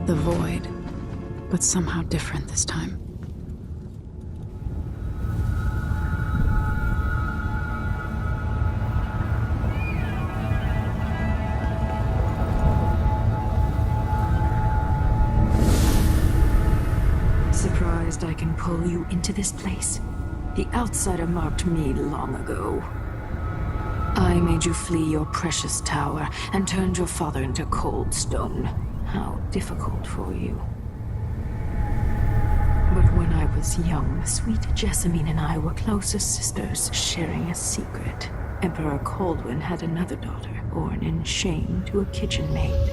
The void, but somehow different this time. Surprised I can pull you into this place? The outsider marked me long ago. I made you flee your precious tower and turned your father into cold stone. How difficult for you. But when I was young, sweet Jessamine and I were close as sisters, sharing a secret. Emperor Kaldwin had another daughter, born in shame to a kitchen maid.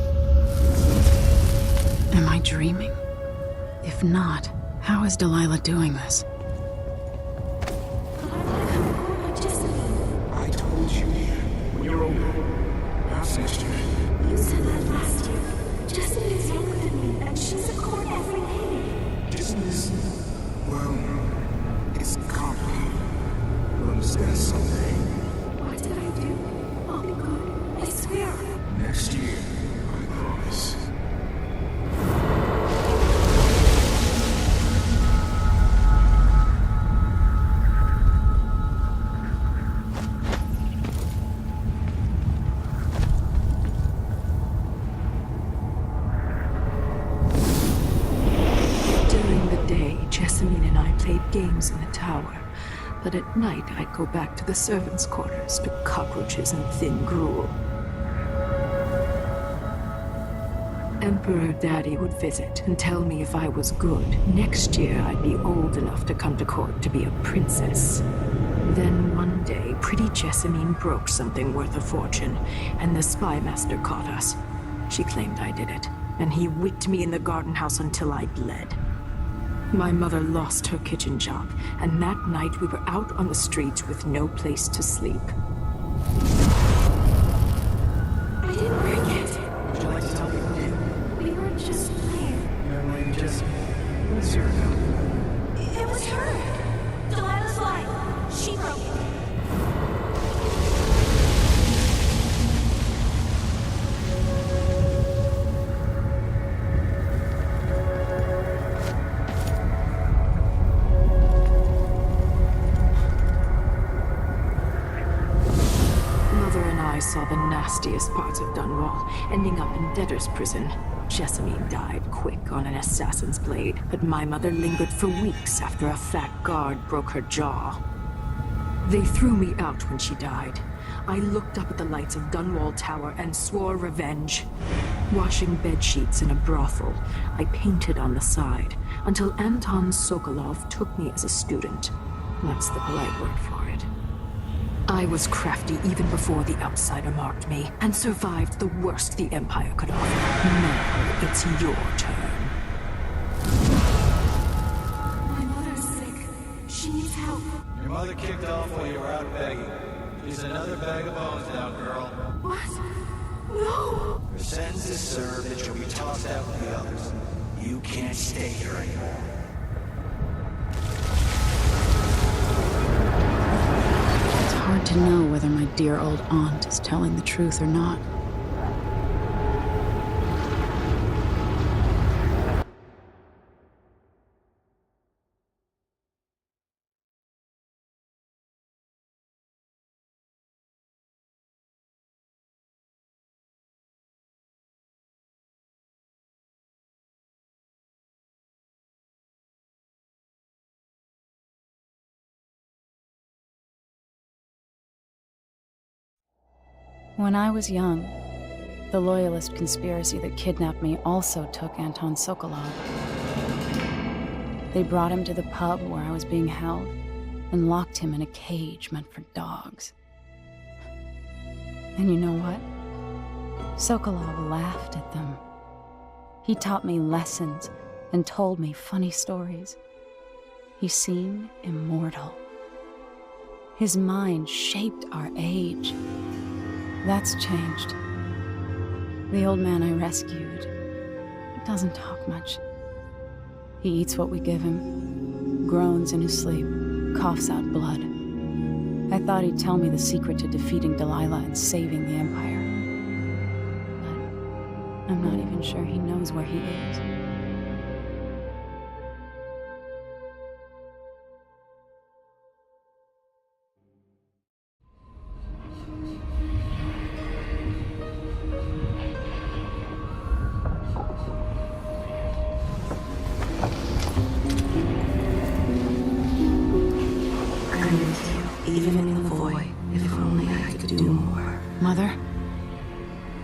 Am I dreaming? If not, how is Delilah doing this? I told you when you're older. Perhaps next year. You said that last year. Jessamine is younger than me, and she's at court every day. This is, well, it's complicated. You'll understand someday. What did I do? I'll be good. I swear. Next year, I promise. Jessamine and I played games in the tower, but at night I'd go back to the servants' quarters to cockroaches and thin gruel. Emperor Daddy would visit and tell me if I was good. Next year I'd be old enough to come to court to be a princess. Then one day, pretty Jessamine broke something worth a fortune, and the spy master caught us. She claimed I did it, and he whipped me in the garden house until I bled. My mother lost her kitchen job, and that night we were out on the streets with no place to sleep. I didn't break it. Would you like to tell me what you did? We were just playing. Young lady Jessamine, what is your account? It was her. Delilah's lie. She broke it. I saw the nastiest parts of Dunwall, ending up in debtor's prison. Jessamine died quick on an assassin's blade, but my mother lingered for weeks after a fat guard broke her jaw. They threw me out when she died. I looked up at the lights of Dunwall Tower and swore revenge. Washing bedsheets in a brothel, I painted on the side, until Anton Sokolov took me as a student. That's the polite word for it. I was crafty even before the outsider marked me, and survived the worst the Empire could offer. Now it's your turn. My mother's sick. She needs help. Your mother kicked off while you were out begging. She's another bag of bones now, girl. What? No! Her sentence is served and she'll be tossed out with the others. You can't stay here anymore. Hard to know whether my dear old aunt is telling the truth or not. When I was young, the Loyalist conspiracy that kidnapped me also took Anton Sokolov. They brought him to the pub where I was being held and locked him in a cage meant for dogs. And you know what? Sokolov laughed at them. He taught me lessons and told me funny stories. He seemed immortal. His mind shaped our age. That's changed. The old man I rescued doesn't talk much. He eats what we give him, groans in his sleep, coughs out blood. I thought he'd tell me the secret to defeating Delilah and saving the Empire. But I'm not even sure he knows where he is. I'm with you, even in the void. If only I could do more. Mother?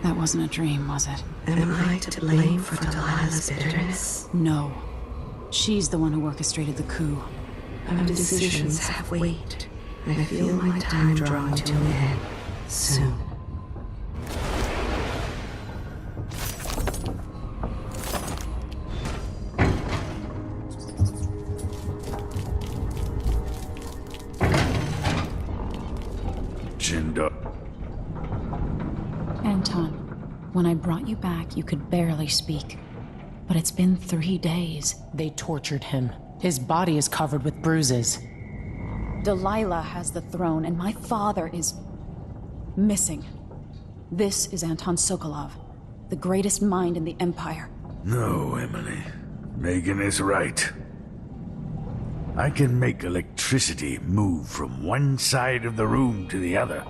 That wasn't a dream, was it? Am I to blame for Delilah's bitterness? No. She's the one who orchestrated the coup. Our decisions have weight. I feel my time drawing to an end soon. Jinder. Anton, when I brought you back, you could barely speak. But it's been 3 days. They tortured him. His body is covered with bruises. Delilah has the throne, and my father is missing. This is Anton Sokolov, the greatest mind in the Empire. No, Emily. Megan is right. I can make electricity move from one side of the room to the other,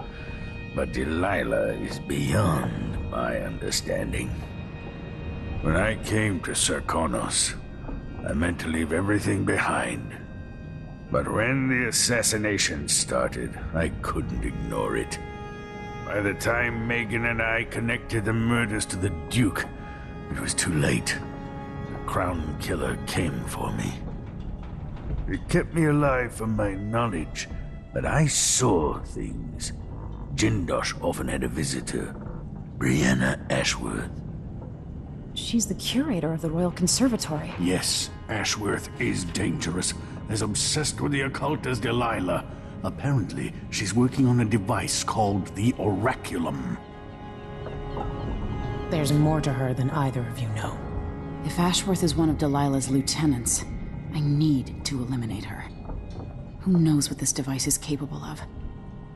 but Delilah is beyond my understanding. When I came to Serkonos, I meant to leave everything behind. But when the assassination started, I couldn't ignore it. By the time Megan and I connected the murders to the Duke, it was too late. The Crown Killer came for me. It kept me alive from my knowledge, but I saw things. Jindosh often had a visitor, Brianna Ashworth. She's the curator of the Royal Conservatory. Yes, Ashworth is dangerous, as obsessed with the occult as Delilah. Apparently, she's working on a device called the Oraculum. There's more to her than either of you know. If Ashworth is one of Delilah's lieutenants, I need to eliminate her. Who knows what this device is capable of,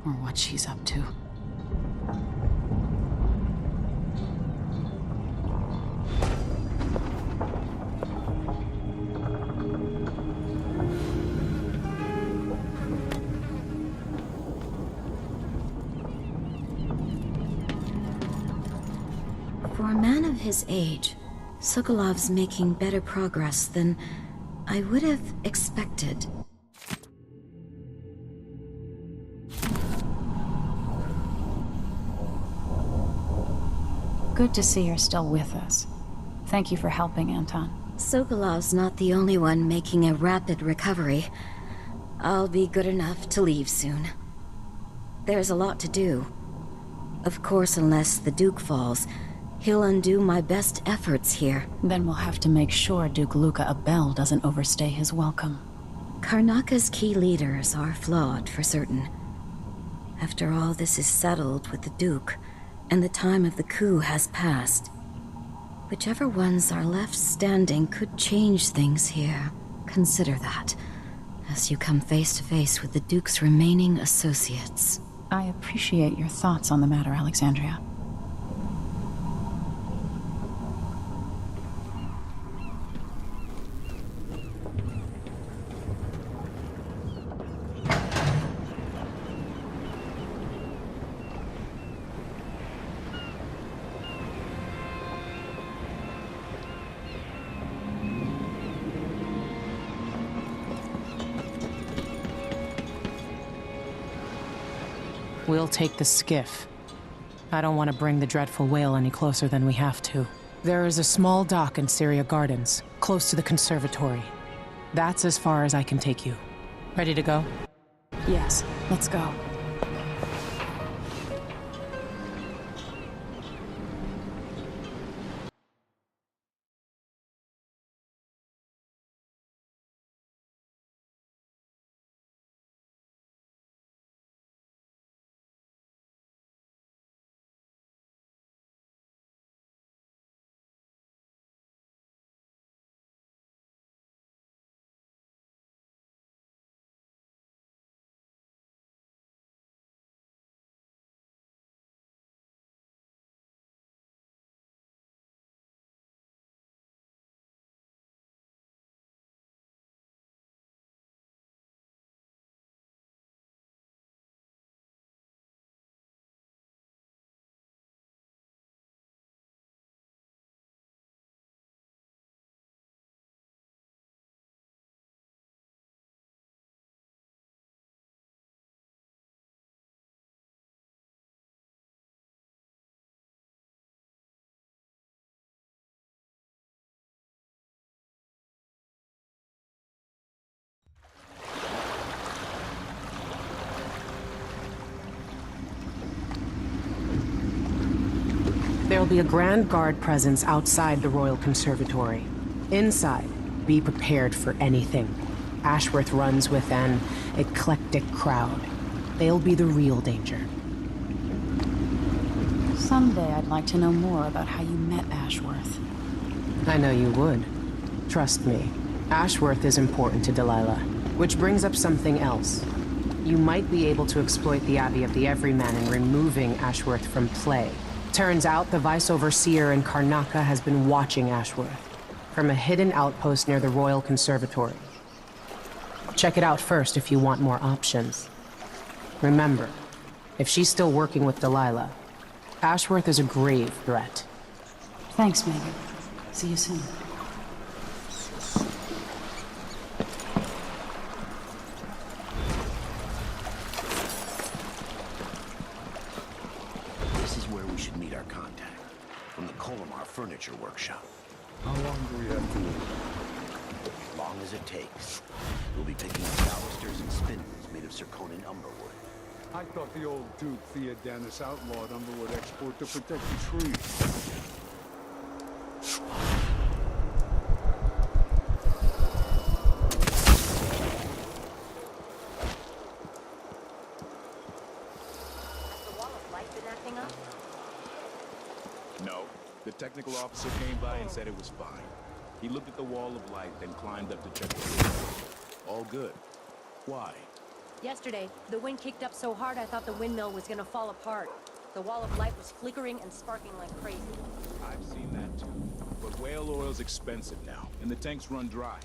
or what she's up to. For a man of his age, Sokolov's making better progress than I would have expected. Good to see you're still with us. Thank you for helping, Anton. Sokolov's not the only one making a rapid recovery. I'll be good enough to leave soon. There's a lot to do. Of course, unless the Duke falls, he'll undo my best efforts here. Then we'll have to make sure Duke Luca Abel doesn't overstay his welcome. Karnaka's key leaders are flawed, for certain. After all this is settled with the Duke, and the time of the coup has passed, whichever ones are left standing could change things here. Consider that, as you come face to face with the Duke's remaining associates. I appreciate your thoughts on the matter, Alexandria. We'll take the skiff. I don't want to bring the dreadful whale any closer than we have to. There is a small dock in Syria Gardens, close to the conservatory. That's as far as I can take you. Ready to go? Yes, let's go. There'll be a Grand Guard presence outside the Royal Conservatory. Inside, be prepared for anything. Ashworth runs with an eclectic crowd. They'll be the real danger. Someday I'd like to know more about how you met Ashworth. I know you would. Trust me. Ashworth is important to Delilah. Which brings up something else. You might be able to exploit the Abbey of the Everyman in removing Ashworth from play. Turns out the Vice Overseer in Karnaca has been watching Ashworth from a hidden outpost near the Royal Conservatory. Check it out first if you want more options. Remember, if she's still working with Delilah, Ashworth is a grave threat. Thanks, Megan. See you soon. This is where we should meet our contact. From the Colomar Furniture Workshop. How long do we have to wait? As long as it takes. We'll be picking up balusters and spindles made of zirconin umberwood. I thought the old Duke Theodanis outlawed Umberwood export to protect the trees. No. The technical officer came by and said it was fine. He looked at the wall of light, then climbed up to check the wall. All good. Why? Yesterday, the wind kicked up so hard I thought the windmill was gonna fall apart. The wall of light was flickering and sparking like crazy. I've seen that too. But whale oil's expensive now, and the tanks run dry.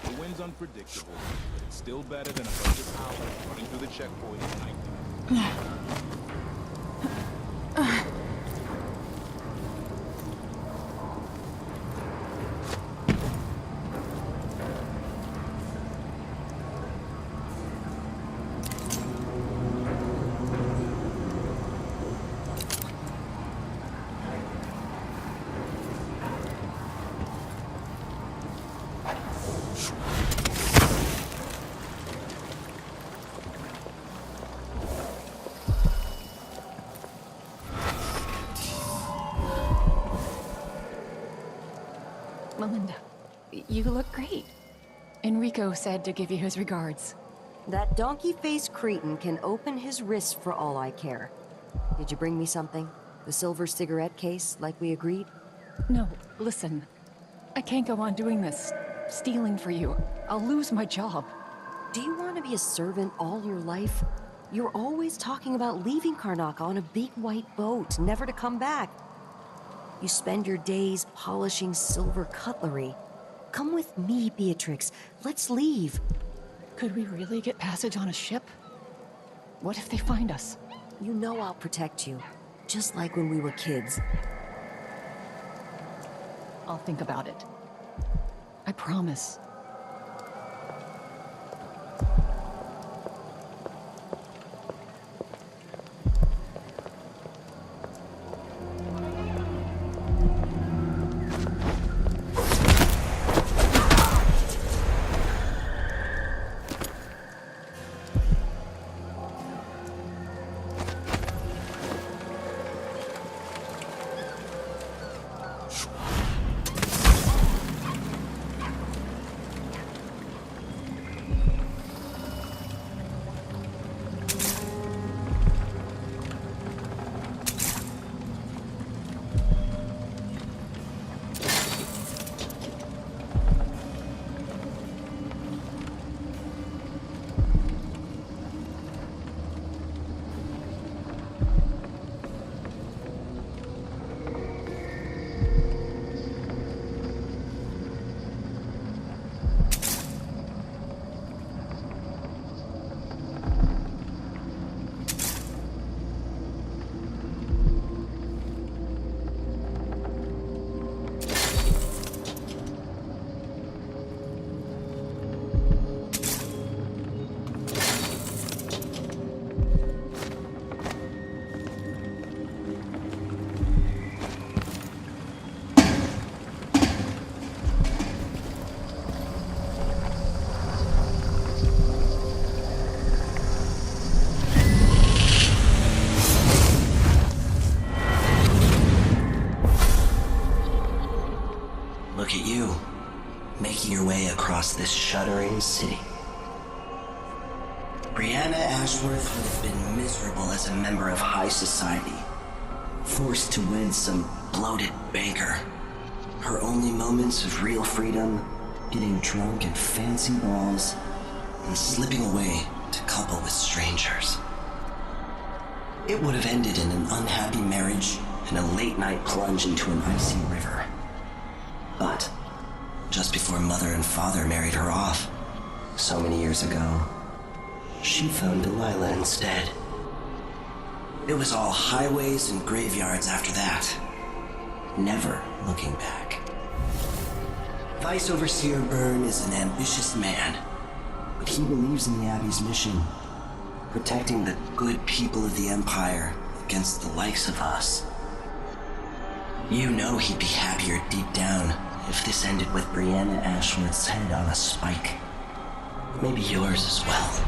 The wind's unpredictable, but it's still better than a bunch of owls running through the checkpoint at night. Melinda, you look great. Enrico said to give you his regards. That donkey-faced cretin can open his wrist for all I care. Did you bring me something? The silver cigarette case, like we agreed? No, listen. I can't go on doing this, stealing for you. I'll lose my job. Do you want to be a servant all your life? You're always talking about leaving Karnaca on a big white boat, never to come back. You spend your days polishing silver cutlery. Come with me, Beatrix. Let's leave. Could we really get passage on a ship? What if they find us? You know I'll protect you, just like when we were kids. I'll think about it. I promise. way across this shuddering city. Brianna Ashworth would have been miserable as a member of high society, forced to wed some bloated banker. Her only moments of real freedom, getting drunk at fancy balls, and slipping away to couple with strangers. It would have ended in an unhappy marriage and a late-night plunge into an icy river. But just before Mother and Father married her off, so many years ago, she found Delilah instead. It was all highways and graveyards after that, never looking back. Vice Overseer Byrne is an ambitious man, but he believes in the Abbey's mission, protecting the good people of the Empire against the likes of us. You know he'd be happier deep down if this ended with Brianna Ashworth's head on a spike. Maybe yours as well.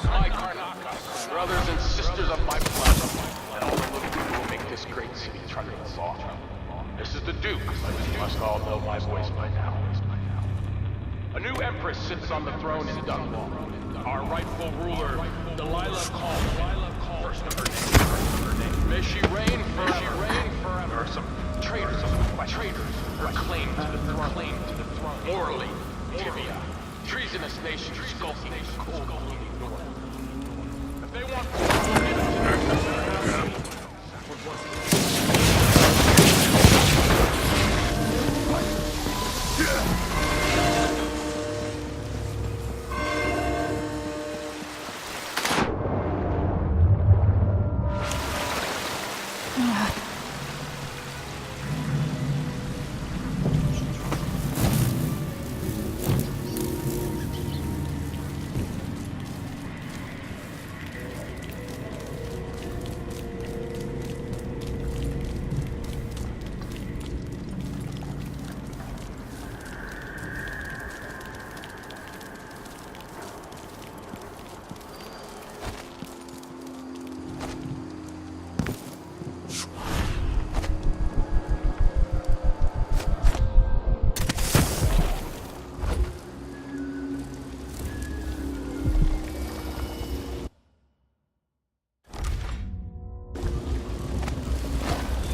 My Karnaka, brothers and sisters of my blood, and all the little people who make this great city truck and thought. This is the Duke, but you must all know my voice by now. A new empress sits on the throne in Dunwall. Our rightful ruler, Delilah Call. First of her name. May she reign forever. Some traitors her claim to the throne. Morally, Tibia. Treasonous nations skulking in the cold gloomy north. If they want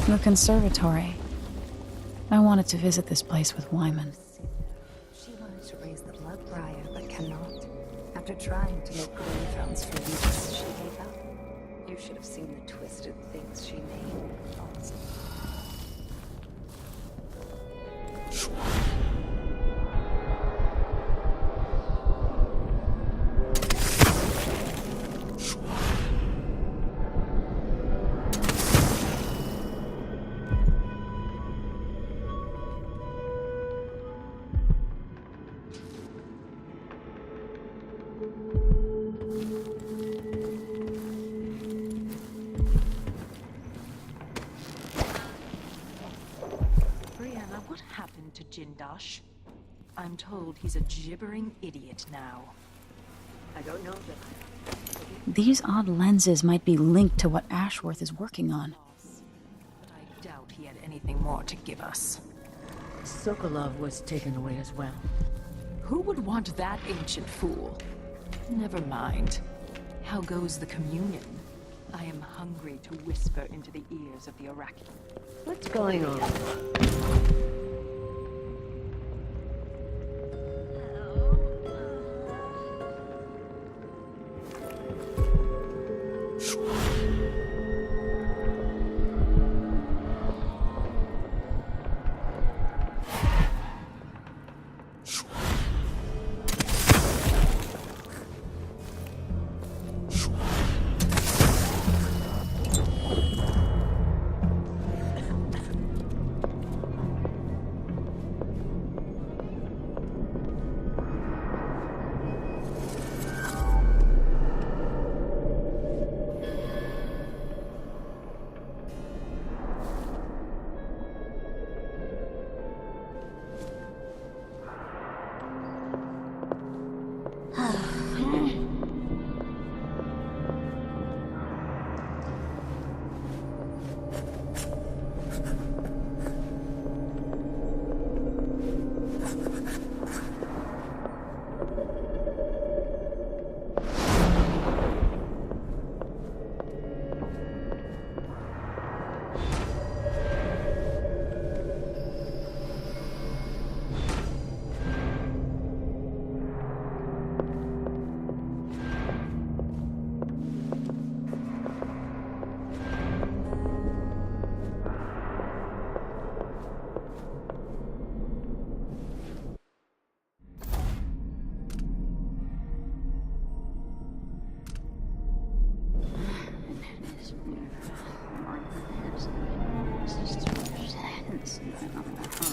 The Conservatory. I wanted to visit this place with Wyman. She wanted to raise the blood briar, but cannot. After trying to make graveyards for weeks, she gave up. You should have seen the twisted things she made. To Jindosh. I'm told he's a gibbering idiot now. I don't know that. These odd lenses might be linked to what Ashworth is working on. But I doubt he had anything more to give us. Sokolov was taken away as well. Who would want that ancient fool? Never mind. How goes the communion? I am hungry to whisper into the ears of the Iraqi. What's going on?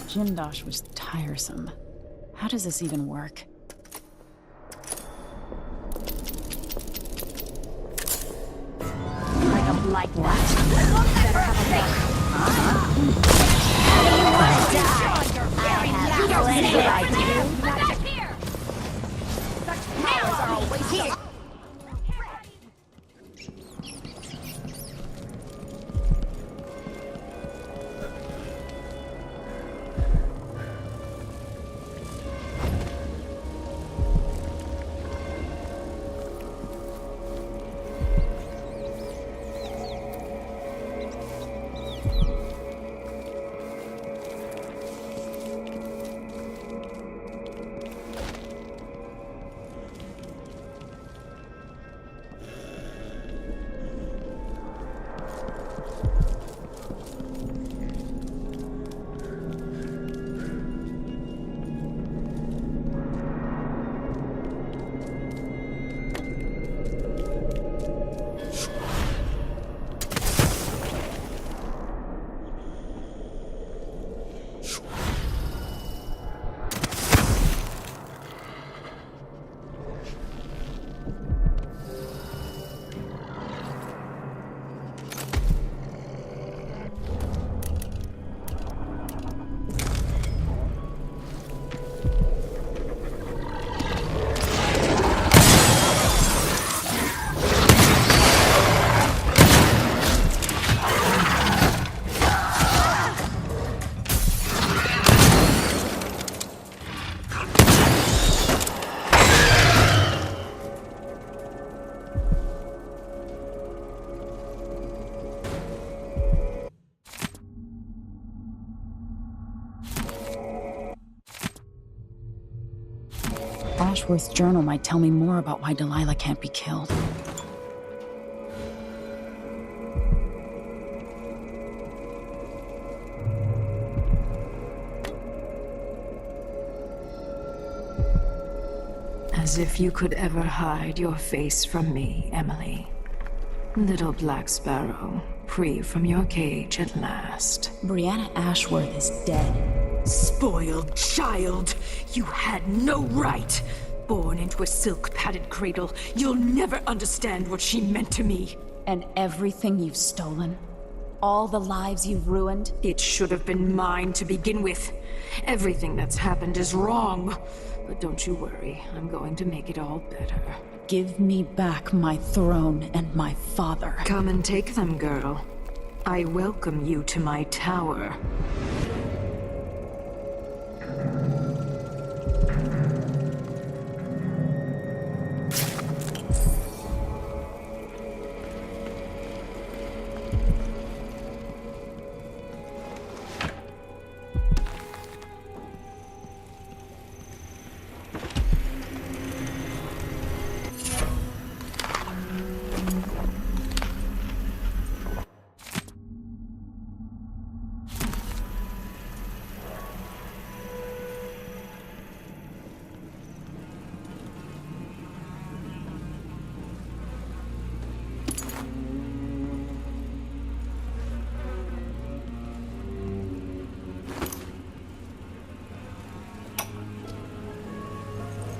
Jindosh was tiresome. How does this even work? Like a blight blast. Better have a look. You don't see what I do. Back here! Such powers are a waste of... Ashworth's journal might tell me more about why Delilah can't be killed. As if you could ever hide your face from me, Emily. Little Black Sparrow, free from your cage at last. Brianna Ashworth is dead. Spoiled child! You had no right! Born into a silk-padded cradle, you'll never understand what she meant to me. And everything you've stolen? All the lives you've ruined? It should have been mine to begin with. Everything that's happened is wrong. But don't you worry, I'm going to make it all better. Give me back my throne and my father. Come and take them, girl. I welcome you to my tower.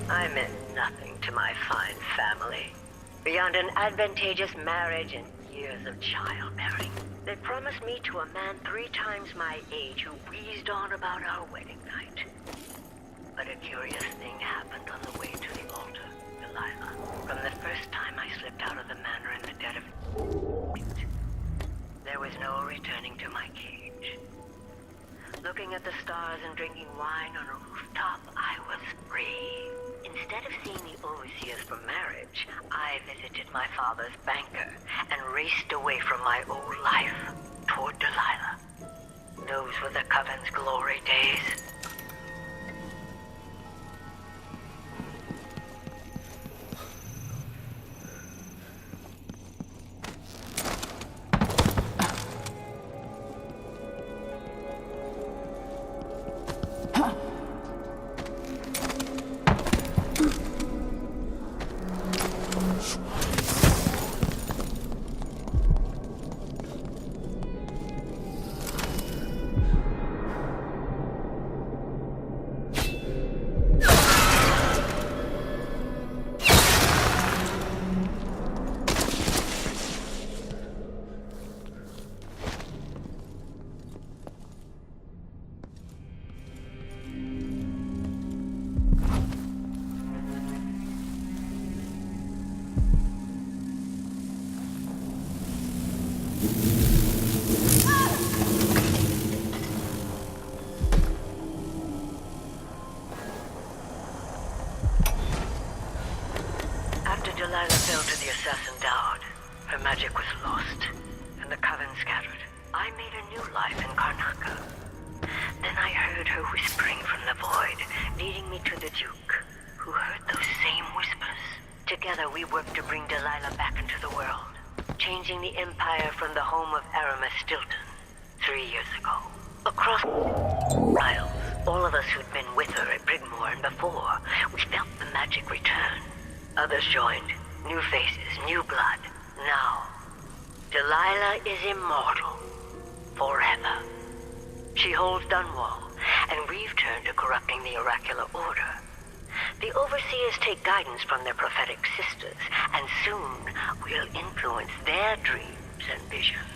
I meant nothing to my fine family. Beyond an advantageous marriage and years of childbearing. They promised me to a man 3 times my age who wheezed on about our wedding night. But a curious thing happened on the way to the altar, Delilah. From the first time I slipped out of the manor in the dead of night, there was no returning to my cage. Looking at the stars and drinking wine on a rooftop, I was free. Instead of seeing the overseers for marriage, I visited my father's banker and raced away from my old life toward Delilah. Those were the Coven's glory days. After Delilah fell to the assassin Dowd, her magic was lost, and the coven scattered. I made a new life in Karnaca. Then I heard her whispering from the void, leading me to the Duke, who heard those same whispers. Together we worked to bring Delilah back into the world, changing the Empire from the home of Aramis Stilton 3 years ago. Across miles, all of us who'd been with her at Brigmore and before, we felt the magic return. Others joined, new faces, new blood. Now, Delilah is immortal, forever. She holds Dunwall, and we've turned to corrupting the oracular order. The overseers take guidance from their prophetic sisters, and soon we'll influence their dreams and visions.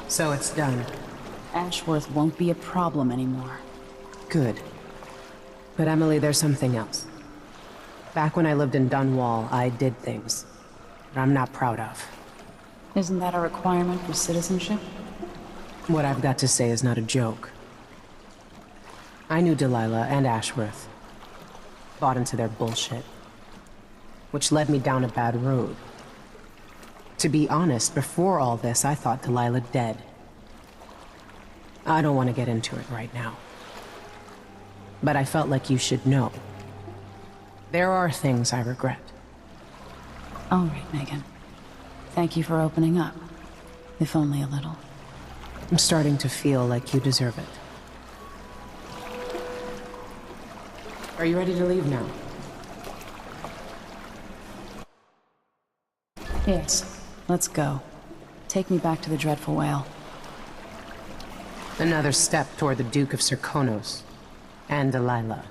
So it's done. Ashworth won't be a problem anymore. Good. But Emily, there's something else. Back when I lived in Dunwall, I did things that I'm not proud of. Isn't that a requirement for citizenship? What I've got to say is not a joke. I knew Delilah and Ashworth. Bought into their bullshit. Which led me down a bad road. To be honest, before all this, I thought Delilah dead. I don't want to get into it right now. But I felt like you should know. There are things I regret. All right, Megan. Thank you for opening up. If only a little. I'm starting to feel like you deserve it. Are you ready to leave now? Yes. Let's go. Take me back to the Dreadful Whale. Another step toward the Duke of Serkonos and Delilah.